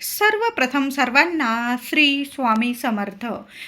सर्वप्रथम सर्वांना श्री स्वामी समर्थ.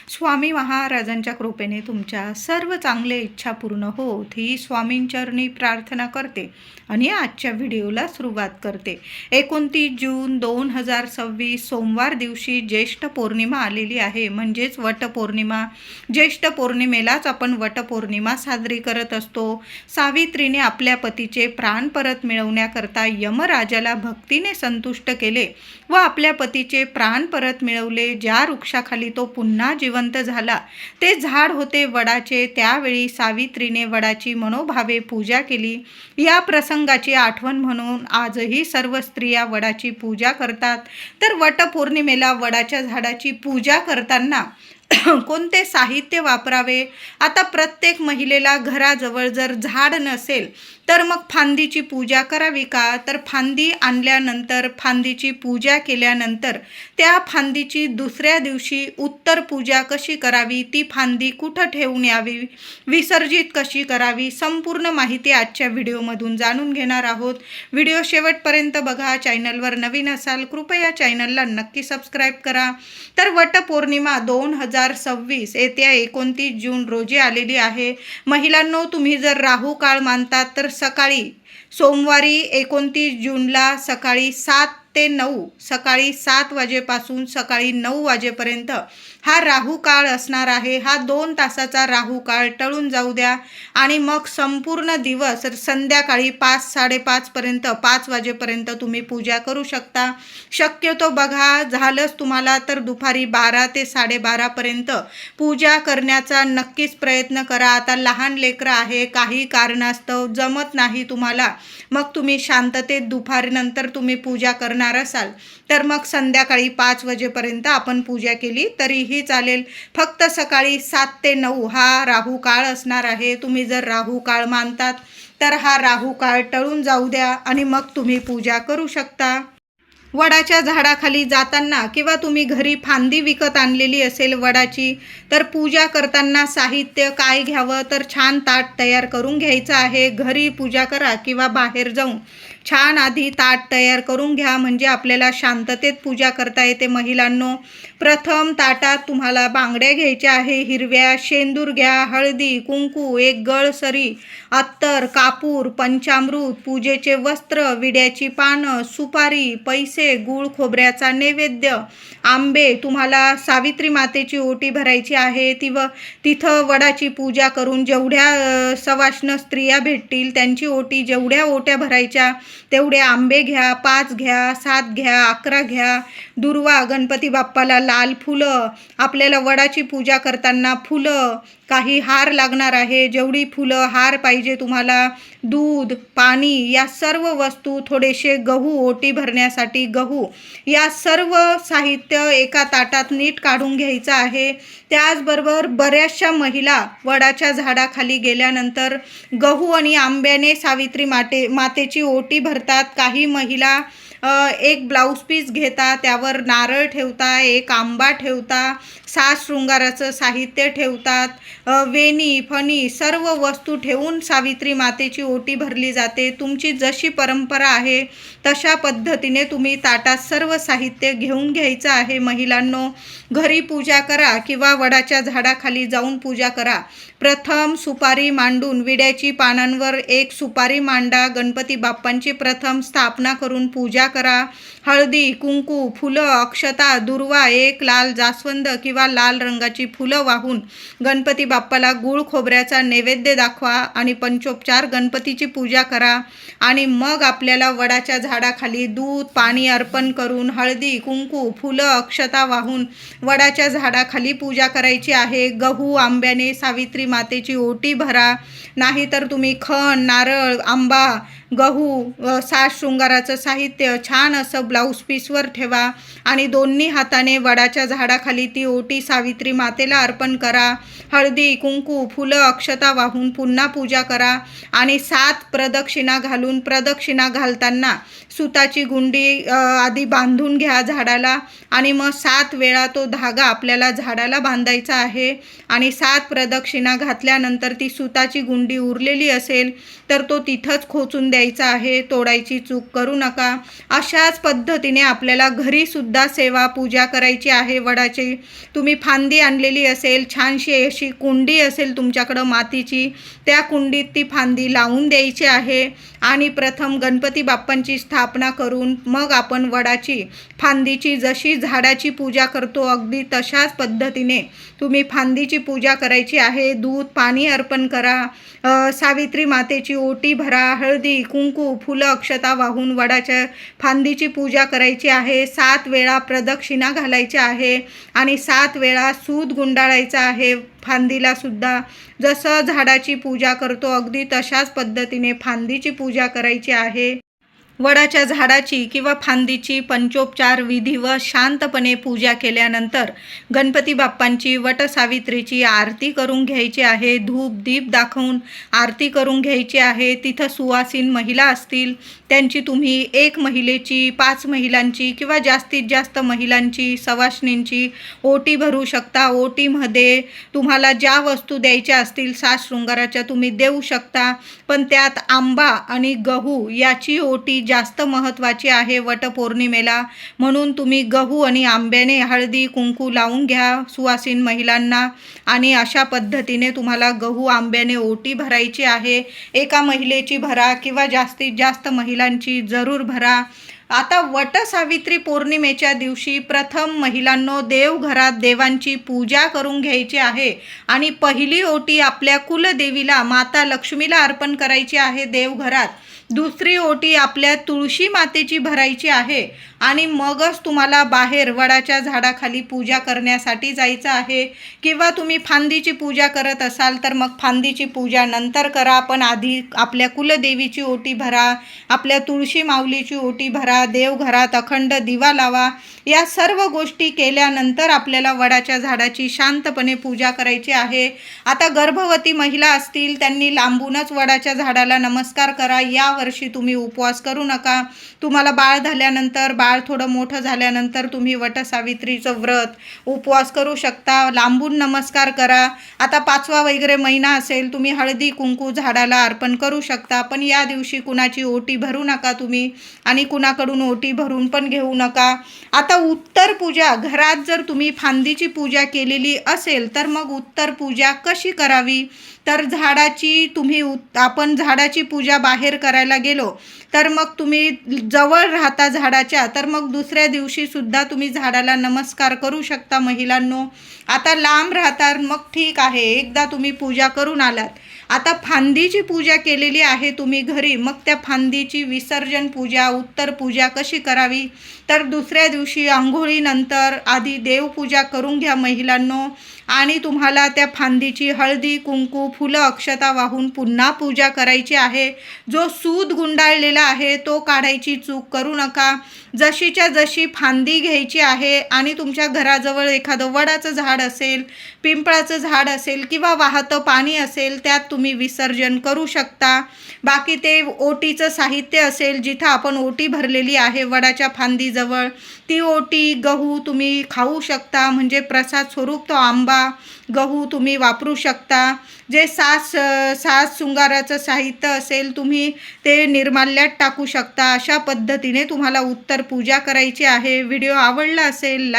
स्वामी महाराजांच्या कृपेने तुमच्या सर्व चांगले इच्छा पूर्ण होत ही स्वामींचरणी प्रार्थना करते आणि आजच्या व्हिडिओला सुरुवात करते. 29 जून 2026 सोमवार दिवशी ज्येष्ठ पौर्णिमा आलेली आहे, म्हणजेच वटपौर्णिमा. ज्येष्ठ पौर्णिमेलाच आपण वटपौर्णिमा साजरी करत असतो. सावित्रीने आपल्या पतीचे प्राण परत मिळवण्याकरता यमराजाला भक्तीने संतुष्ट केले व आपल्या पतीचे प्राण परत मिळवले. ज्या वृक्षाखाली तो पुन्हा जिवंत झाला ते झाड होते वडाचे. त्यावेळी सावित्रीने वडाची मनोभावे पूजा केली. या प्रसंगाची आठवण म्हणून आजही सर्व स्त्रिया वडाची पूजा करतात. तर वटपौर्णिमेला वडाच्या झाडाची पूजा करताना कोणते साहित्य वापरावे? आता प्रत्येक महिलेला घराजवळ जर झाड नसेल तर मग फांदीची पूजा करावी का? तर फांदी आणल्यानंतर फांदीची पूजा केल्यानंतर त्या फांदीची दुसऱ्या दिवशी उत्तर पूजा कशी करावी, ती फांदी कुठं ठेवून यावी, विसर्जित कशी करावी, संपूर्ण माहिती आजच्या व्हिडिओमधून जाणून घेणार आहोत. व्हिडिओ शेवटपर्यंत बघा. चॅनलवर नवीन असाल कृपया चॅनलला नक्की सबस्क्राईब करा. तर वटपौर्णिमा 2026 येत्या 29 जून रोजी आलेली आहे. महिलांनो, तुम्ही जर राहू काळ मानतात तर सकाळी सोमवारी 29 जूनला सकाळी 7 ते 9, सकाळी 7 वाजेपासून सकाळी 9 वाजेपर्यंत हा राहू काळ असणार आहे. हा 2 तासाचा राहू काळ टळून जाऊ द्या आणि मग संपूर्ण दिवस संध्याकाळी 5-5:30 पर्यंत 5 वाजेपर्यंत तुम्ही पूजा करू शकता. शक्यतो बघा, झालंच तुम्हाला तर दुपारी 12 ते 12:30 पर्यंत पूजा करण्याचा नक्कीच प्रयत्न करा. आता लहान लेकरं आहे, काही कारणास्तव जमत नाही तुम्हाला, मग तुम्ही शांततेत दुपारनंतर तुम्ही पूजा करणार असाल तर मग संध्याकाळी 5 वाजेपर्यंत आपण पूजा केली तरीही चालेल. फक्त सकाळी 7 ते 9 हा राहू काळ असणार आहे. तुम्ही जर राहू काळ मानतात तर हा राहू काळ टळून जाऊ द्या आणि मग तुम्ही पूजा करू शकता. वडाच्या झाडाखाली जाताना किंवा तुम्ही घरी फांदी विकत आणलेली असेल वडाची, तर पूजा करताना साहित्य काय घ्यावं? तर छान ताट तयार करून घ्यायचं आहे. घरी पूजा करा किंवा बाहेर जाऊन छान आधी ताट तयार करून घ्या, म्हणजे आपल्याला शांततेत पूजा करता येते. महिलांनो, प्रथम ताटात तुम्हाला बांगड्या घ्यायच्या आहे हिरव्या, शेंदूर घ्या, हळदी कुंकू, एक गळसरी, अत्तर, कापूर, पंचामृत, पूजेचे वस्त्र, विड्याची पानं, सुपारी, पैसे, गूळ खोबऱ्याचा नैवेद्य, आंबे. तुम्हाला सावित्री मातेची ओटी भरायची आहे. तिथं वडाची पूजा करून जेवढ्या सवाष्ण स्त्रिया भेटतील त्यांची ओटी, जेवढ्या ओट्या भरायच्या तेवढे आंबे घ्या. 5 घ्या, 7 घ्या, 11 घ्या. दुर्वा, गणपती बाप्पाला लाल फुलं, आपल्याला वडाची पूजा करताना फुलं, काही हार लागणार आहे, जेवढी फुलं हार पाहिजे तुम्हाला, दूध, पाणी, या सर्व वस्तू, थोडेसे गहू, ओटी भरण्यासाठी गहू, या सर्व साहित्य एका ताटात नीट काढून घ्यायचं आहे. त्याचबरोबर बऱ्याचशा महिला वडाच्या झाडाखाली गेल्यानंतर गहू आणि आंब्याने सावित्री मातेची ओटी भरतात. काही महिला एक ब्लाऊज पीस घेता, त्यावर नारळ ठेवता, एक आंबा ठेवता, 7 शृंगाराचं साहित्य ठेवतात, वेणी, फणी, सर्व वस्तू ठेवून सावित्री मातेची ओटी भरली जाते. तुमची जशी परंपरा आहे तशा पद्धतीने तुम्ही ताटात सर्व साहित्य घेऊन घ्यायचं आहे. महिलांनो, घरी पूजा करा किंवा वडाच्या झाडाखाली जाऊन पूजा करा. प्रथम सुपारी मांडून विड्याची पानांवर एक सुपारी मांडा. गणपती बाप्पांची प्रथम स्थापना करून पूजा करा. हळदी कुंकू, फुलं, अक्षता, दुर्वा, एक लाल जास्वंद किंवा लाल रंगाची फुलं वाहून गणपती बाप्पाला गूळ खोबऱ्याचा नैवेद्य दाखवा आणि पंचोपचार गणपतीची पूजा करा. आणि मग आपल्याला वडाच्या झाडाखाली दूध पाणी अर्पण करून हळदी कुंकू, फुलं, अक्षता वाहून वडाच्या झाडाखाली पूजा करायची आहे. गहू आंब्याने सावित्री मातेची ओटी भरा. नाहीतर तुम्ही खण, नारळ, आंबा, गहू, 7 शृंगाराचं साहित्य छान असं ब्लाऊज पीसवर ठेवा आणि दोन्ही हाताने वडाच्या झाडाखाली ती ओटी सावित्री मातेला अर्पण करा. हळदी कुंकू, फुलं, अक्षता वाहून पुन्हा पूजा करा आणि 7 प्रदक्षिणा घालून, प्रदक्षिणा घालताना सुताची गुंडी आधी बांधून घ्या झाडाला आणि मग 7 वेळा तो धागा आपल्याला झाडाला बांधायचा आहे. आणि 7 प्रदक्षिणा घातल्यानंतर ती सुताची गुंडी उरलेली असेल तर तो तिथंच खोचून द्यायचा आहे. तोडायची चूक करू नका. अशाच पद्धतीने आपल्याला घरीसुद्धा सेवा पूजा करायची आहे वडाची. तुम्ही फांदी आणलेली असेल, छानशी अशी कुंडी असेल तुमच्याकडं मातीची, त्या कुंडीत ती फांदी लावून द्यायची आहे आणि प्रथम गणपती बाप्पांची स्थापना करून मग आपण वडाची फांदीची जशी झाडाची पूजा करतो अगदी तशाच पद्धतीने तुम्ही फांदीची पूजा करायची आहे. दूध पाणी अर्पण करा, सावित्री मातेची ओटी भरा, हळदी कुंकू फुलं अक्षता वाहून वडाच्या फांदीची पूजा करायची आहे. 7 वेळा प्रदक्षिणा घालायच्या आहे आणि 7 वेळा सूत गुंडाळायचा आहे फांदीला सुद्धा. जसं झाडाची पूजा करतो अगदी तशाच पद्धतीने फांदीची पूजा करायची आहे. वडाच्या झाडाची किंवा फांदीची पंचोपचार विधी व शांतपणे पूजा केल्यानंतर गणपती बाप्पांची वटसावित्रीची आरती करून घ्यायची आहे. धूप दीप दाखवून आरती करून घ्यायची आहे. तिथं सुवासीन महिला असतील त्यांची तुम्ही 1 महिलेची 5 महिलांची किंवा जास्तीत जास्त महिलांची सवाष्णींची ओटी भरू शकता. ओटीमध्ये तुम्हाला ज्या वस्तू द्यायच्या असतील साज शृंगाराच्या तुम्ही देऊ शकता, पण त्यात आंबा आणि गहू याची ओटी जास्त महत्त्वाची आहे वटपौर्णिमेला. म्हणून तुम्ही गहू आणि आंब्याने हळदी कुंकू लावून घ्या सुवासीन महिलांना आणि अशा पद्धतीने तुम्हाला गहू आंब्याने ओटी भरायची आहे. एका महिलेची भरा किंवा जास्तीत जास्त महिलांची जरूर भरा. आता वटसावित्री पौर्णिमेच्या दिवशी प्रथम महिलांनो देवघरात देवांची पूजा करून घ्यायची आहे आणि पहिली ओटी आपल्या कुलदेवीला माता लक्ष्मीला अर्पण करायची आहे देवघरात. दुसरी ओटी आपल्या तुळशी मातेची भरायची आहे आणि मगच तुम्हाला बाहेर वडाच्या झाडाखाली पूजा करण्यासाठी जायचं आहे. किंवा तुम्ही फांदीची पूजा करत असाल तर मग फांदीची पूजा नंतर करा, पण आधी आपल्या कुलदेवीची ओटी भरा, आपल्या तुळशी माऊलीची ओटी भरा, देवघरात अखंड दिवा लावा. या सर्व गोष्टी केल्यानंतर आपल्याला वडाच्या झाडाची शांतपणे पूजा करायची आहे. आता गर्भवती महिला असतील त्यांनी लांबूनच वडाच्या झाडाला नमस्कार करा. या वर्षी तुम्ही उपवास करू नका. तुम्हाला बाळ झाल्यानंतर, बाळ थोडं मोठं झाल्यानंतर तुम्ही वटसावित्रीचं व्रत उपवास करू शकता. लांबून नमस्कार करा. आता 5वा वगैरे महिना असेल तुम्ही हळदी कुंकू झाडाला अर्पण करू शकता, पण या दिवशी कुणाची ओटी भरू नका तुम्ही आणि कुणाकडून ओटी भरून पण घेऊ नका. आता उत्तर पूजा, घरात जर तुम्ही फांदीची पूजा केलेली असेल तर मग उत्तर पूजा कशी करावी, तर आपण झाडाची पूजा बाहेर करायला गेलो तर मग तुम्ही जवळ राहता झाडाच्या, तर मग दुसऱ्या दिवशी सुद्धा तुम्ही झाडाला नमस्कार करू शकता महिलांनो. आता लांब राहतात मग ठीक आहे, एकदा तुम्ही पूजा करून आलात. आता फांदीची पूजा केलेली आहे तुम्ही घरी, मग त्या फांदीची विसर्जन पूजा उत्तर पूजा कशी करावी, तर दुसऱ्या दिवशी आंघोळीनंतर आधी देवपूजा करून घ्या महिलांनो आणि तुम्हाला त्या फांदीची हळदी कुंकू फुलं अक्षता वाहून पुन्हा पूजा करायची आहे. जो सूत गुंडाळलेला आहे तो काढायची चूक करू नका. जशीच्या जशी फांदी घ्यायची आहे आणि तुमच्या घराजवळ एखादं वडाचं झाड असेल, पिंपळाचं झाड असेल किंवा वाहतं पाणी असेल त्यात तुम्ही विसर्जन करू शकता. बाकी ते ओटीचं साहित्य असेल, जिथं आपण ओटी भरलेली आहे वडाच्या फांदीजवळ, ती ओटी गहू तुम्ही खाऊ शकता, म्हणजे प्रसाद स्वरूप तो आंबा गहू तुम्ही वापरू शकता. जे साज शृंगाराचं साहित्य असेल तुम्ही ते निर्माल्यात टाकू शकता. अशा पद्धतीने तुम्हाला उत्तर पूजा करायची आहे. व्हिडिओ आवडला असेल लाईक